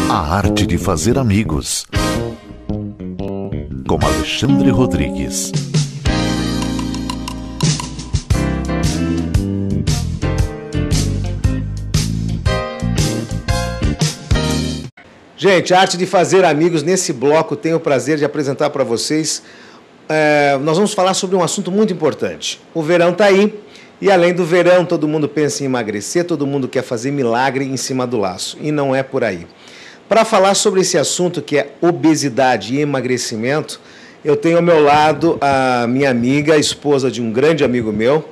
A arte de fazer amigos, com Alexandre Rodrigues. Gente, a arte de fazer amigos, nesse bloco tenho o prazer de apresentar para vocês. Nós vamos falar sobre um assunto muito importante. O verão está aí e, além do verão, todo mundo pensa em emagrecer, todo mundo quer fazer milagre em cima do laço. E não é por aí. Para falar sobre esse assunto que é obesidade e emagrecimento, eu tenho ao meu lado a minha amiga, a esposa de um grande amigo meu,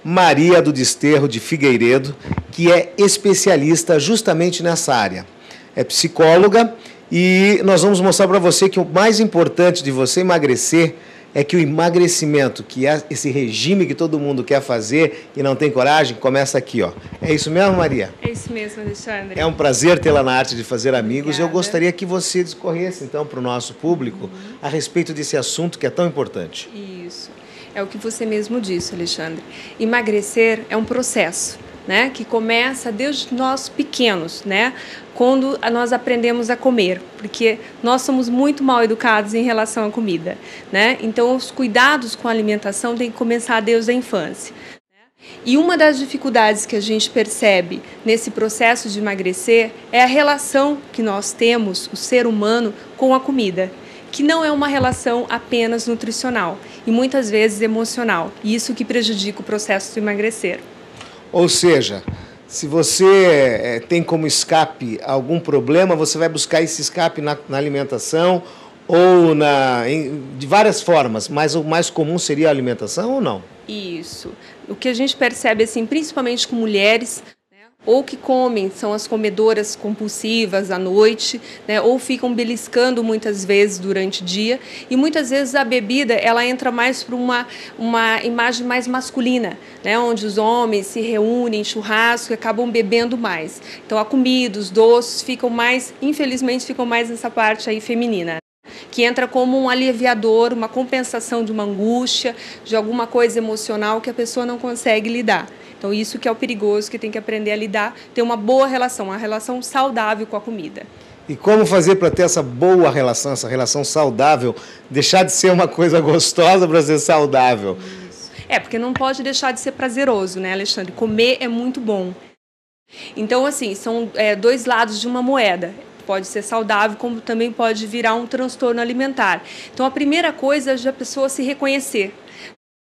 Maria do Desterro de Figueiredo, que é especialista justamente nessa área. É psicóloga e nós vamos mostrar para você que o mais importante de você emagrecer é que o emagrecimento, que é esse regime que todo mundo quer fazer e não tem coragem, começa aqui, ó. É isso mesmo, Maria? É isso mesmo, Alexandre. É um prazer tê-la na arte de fazer amigos. Obrigada. Eu gostaria que você discorresse, então, para o nosso público a respeito desse assunto que é tão importante. Isso. É o que você mesmo disse, Alexandre. Emagrecer é um processo, né, que começa desde nós pequenos, né, quando nós aprendemos a comer, porque nós somos muito mal educados em relação à comida, né? Então os cuidados com a alimentação têm que começar desde a infância. E uma das dificuldades que a gente percebe nesse processo de emagrecer é a relação que nós temos, o ser humano, com a comida, que não é uma relação apenas nutricional e muitas vezes emocional, e isso que prejudica o processo de emagrecer. Ou seja, se você tem como escape algum problema, você vai buscar esse escape na alimentação ou de várias formas, mas o mais comum seria a alimentação ou não? Isso. O que a gente percebe, assim, principalmente com mulheres, ou que comem, são as comedoras compulsivas à noite, né, ou ficam beliscando muitas vezes durante o dia, e muitas vezes a bebida ela entra mais para uma imagem mais masculina, né, onde os homens se reúnem em churrasco e acabam bebendo mais. Então a comida, os doces ficam mais, infelizmente, ficam mais nessa parte aí feminina, que entra como um aliviador, uma compensação de uma angústia, de alguma coisa emocional que a pessoa não consegue lidar. Então, isso que é o perigoso, que tem que aprender a lidar, ter uma boa relação, uma relação saudável com a comida. E como fazer para ter essa boa relação, essa relação saudável, deixar de ser uma coisa gostosa para ser saudável? Isso. Porque não pode deixar de ser prazeroso, né, Alexandre? Comer é muito bom. Então, assim, são dois lados de uma moeda. Pode ser saudável, como também pode virar um transtorno alimentar. Então, a primeira coisa é a pessoa se reconhecer,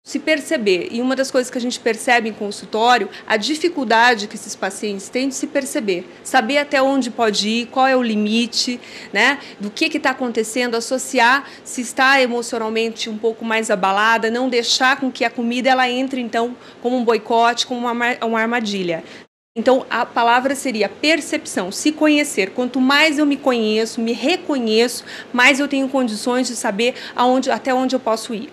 se perceber. E uma das coisas que a gente percebe em consultório, a dificuldade que esses pacientes têm de se perceber, saber até onde pode ir, qual é o limite, né, do que está acontecendo, associar se está emocionalmente um pouco mais abalada, não deixar com que a comida ela entre, então, como um boicote, como uma armadilha. Então, a palavra seria percepção, se conhecer. Quanto mais eu me conheço, me reconheço, mais eu tenho condições de saber até onde eu posso ir.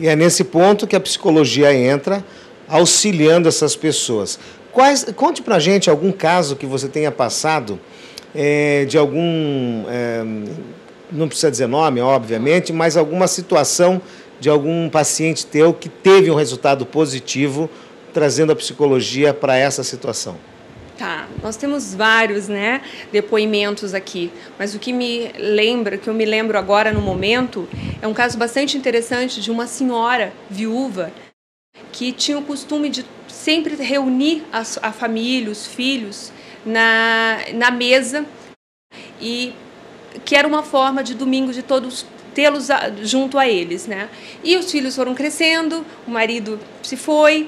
E é nesse ponto que a psicologia entra, auxiliando essas pessoas. Conte pra gente algum caso que você tenha passado de algum... não precisa dizer nome, obviamente, mas alguma situação de algum paciente teu que teve um resultado positivo trazendo a psicologia para essa situação. Tá, nós temos vários, né, depoimentos aqui, mas o que eu me lembro agora no momento, é um caso bastante interessante de uma senhora viúva que tinha o costume de sempre reunir a família, os filhos, na mesa, e que era uma forma de domingo de todos tê-los junto a eles, né? E os filhos foram crescendo, o marido se foi.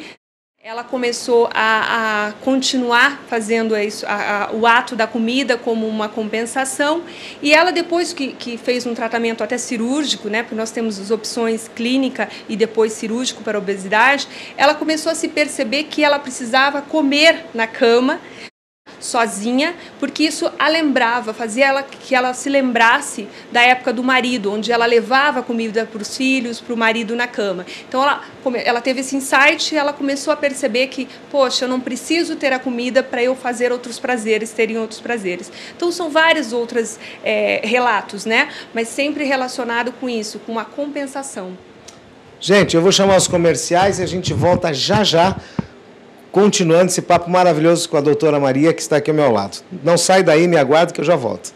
Ela começou a continuar fazendo isso, o ato da comida como uma compensação, e ela, depois que fez um tratamento até cirúrgico, né, porque nós temos as opções clínica e depois cirúrgico para a obesidade, ela começou a se perceber que ela precisava comer na cama, sozinha, porque isso a lembrava, fazia que ela se lembrasse da época do marido, onde ela levava comida para os filhos, para o marido na cama. Então ela teve esse insight e ela começou a perceber que, poxa, eu não preciso ter a comida para eu fazer outros prazeres, terem outros prazeres. Então são vários outros relatos, né? Mas sempre relacionado com isso, com uma compensação. Gente, eu vou chamar os comerciais e a gente volta já já, continuando esse papo maravilhoso com a doutora Maria, que está aqui ao meu lado. Não sai daí, me aguarde que eu já volto.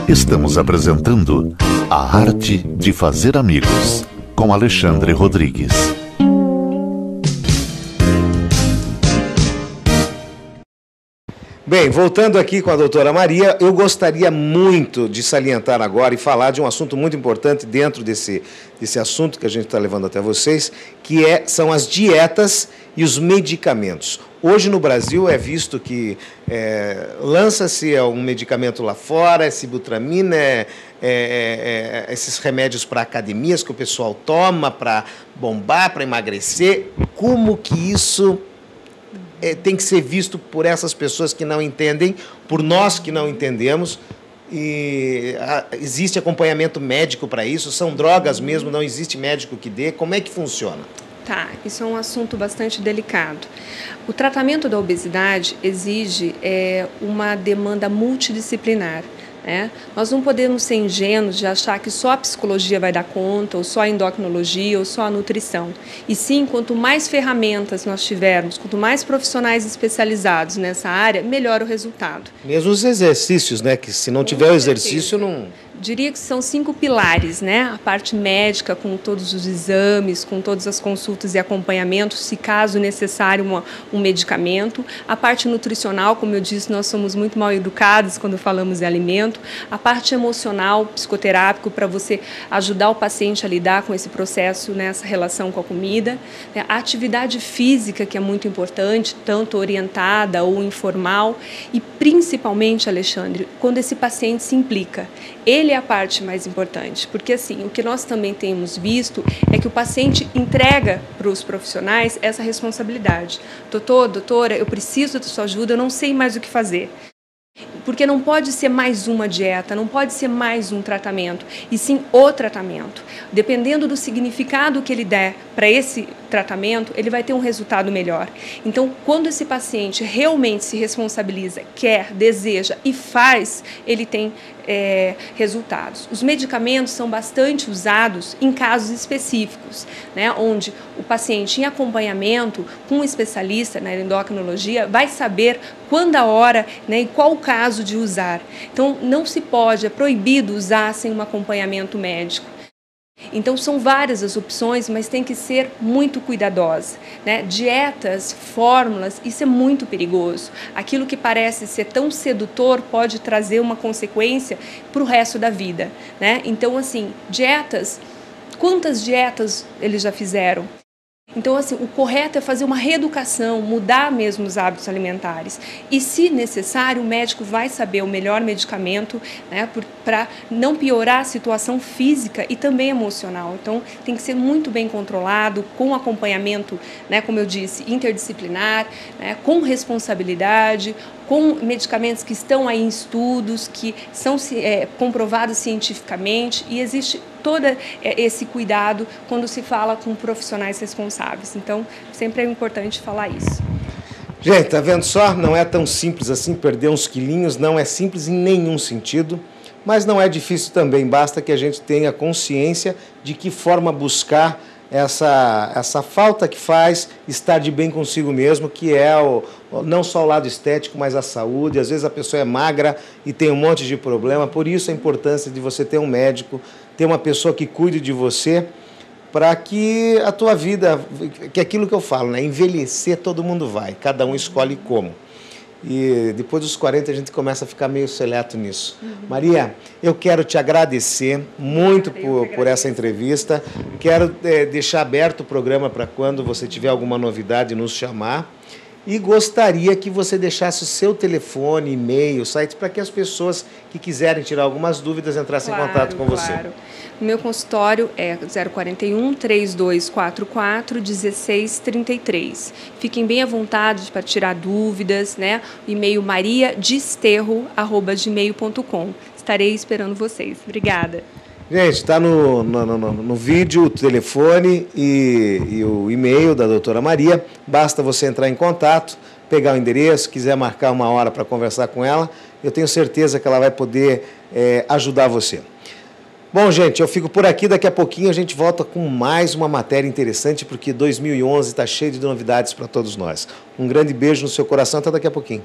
Estamos apresentando A Arte de Fazer Amigos, com Alexandre Rodrigues. Bem, voltando aqui com a doutora Maria, eu gostaria muito de salientar agora e falar de um assunto muito importante dentro desse assunto que a gente está levando até vocês, que são as dietas e os medicamentos. Hoje no Brasil é visto que lança-se um medicamento lá fora, sibutramina, esses remédios para academias que o pessoal toma para bombar, para emagrecer. Como que isso tem que ser visto por essas pessoas que não entendem, por nós que não entendemos? E existe acompanhamento médico para isso? São drogas mesmo? Não existe médico que dê? Como é que funciona? Tá, isso é um assunto bastante delicado. O tratamento da obesidade exige uma demanda multidisciplinar. Nós não podemos ser ingênuos de achar que só a psicologia vai dar conta, ou só a endocrinologia, ou só a nutrição. E sim, quanto mais ferramentas nós tivermos, quanto mais profissionais especializados nessa área, melhor o resultado. Mesmo os exercícios, né? Que se não tiver o exercício, não... Diria que são 5 pilares, A parte médica, com todos os exames, com todas as consultas e acompanhamentos, se caso necessário um medicamento. A parte nutricional, como eu disse, nós somos muito mal educados quando falamos em alimento. A parte emocional, psicoterápico, para você ajudar o paciente a lidar com esse processo, nessa relação com a comida. A atividade física, que é muito importante, tanto orientada ou informal. E principalmente, Alexandre, quando esse paciente se implica. Ele é a parte mais importante, porque assim, o que nós também temos visto é que o paciente entrega para os profissionais essa responsabilidade. Doutora, eu preciso da sua ajuda, eu não sei mais o que fazer. Porque não pode ser mais uma dieta, não pode ser mais um tratamento, e sim o tratamento. Dependendo do significado que ele der para esse tratamento, ele vai ter um resultado melhor. Então, quando esse paciente realmente se responsabiliza, quer, deseja e faz, ele tem resultados. Os medicamentos são bastante usados em casos específicos, onde o paciente, em acompanhamento com um especialista na endocrinologia, vai saber quando a hora, e qual o caso de usar. Então, não se pode, é proibido usar sem um acompanhamento médico. Então, são várias as opções, mas tem que ser muito cuidadosa. Dietas, fórmulas, isso é muito perigoso. Aquilo que parece ser tão sedutor pode trazer uma consequência para o resto da vida. Então, assim, dietas, quantas dietas eles já fizeram? Então, assim, o correto é fazer uma reeducação, mudar mesmo os hábitos alimentares. E, se necessário, o médico vai saber o melhor medicamento, para não piorar a situação física e também emocional. Então, tem que ser muito bem controlado, com acompanhamento, como eu disse, interdisciplinar, com responsabilidade, com medicamentos que estão aí em estudos, que são comprovados cientificamente, e existe todo esse cuidado quando se fala com profissionais responsáveis. Então, sempre é importante falar isso. Gente, tá vendo só? Não é tão simples assim, perder uns quilinhos, não é simples em nenhum sentido, mas não é difícil também, basta que a gente tenha consciência de que forma buscar essa falta que faz estar de bem consigo mesmo, que é não só o lado estético, mas a saúde. Às vezes a pessoa é magra e tem um monte de problema, por isso a importância de você ter um médico, ter uma pessoa que cuide de você, para que a tua vida, que é aquilo que eu falo, envelhecer todo mundo vai, cada um escolhe como. E depois dos 40 a gente começa a ficar meio seleto nisso. Maria, eu quero te agradecer muito por essa entrevista. Quero deixar aberto o programa para quando você tiver alguma novidade nos chamar. E gostaria que você deixasse o seu telefone, e-mail, site, para que as pessoas que quiserem tirar algumas dúvidas entrassem em contato com você. Claro. O meu consultório é 041-3244-1633. Fiquem bem à vontade para tirar dúvidas, O e-mail mariadesterro@gmail.com. Estarei esperando vocês. Obrigada. Gente, está no vídeo o telefone e o e-mail da doutora Maria. Basta você entrar em contato, pegar o endereço, quiser marcar uma hora para conversar com ela. Eu tenho certeza que ela vai poder ajudar você. Bom, gente, eu fico por aqui. Daqui a pouquinho a gente volta com mais uma matéria interessante, porque 2011 está cheio de novidades para todos nós. Um grande beijo no seu coração. Até daqui a pouquinho.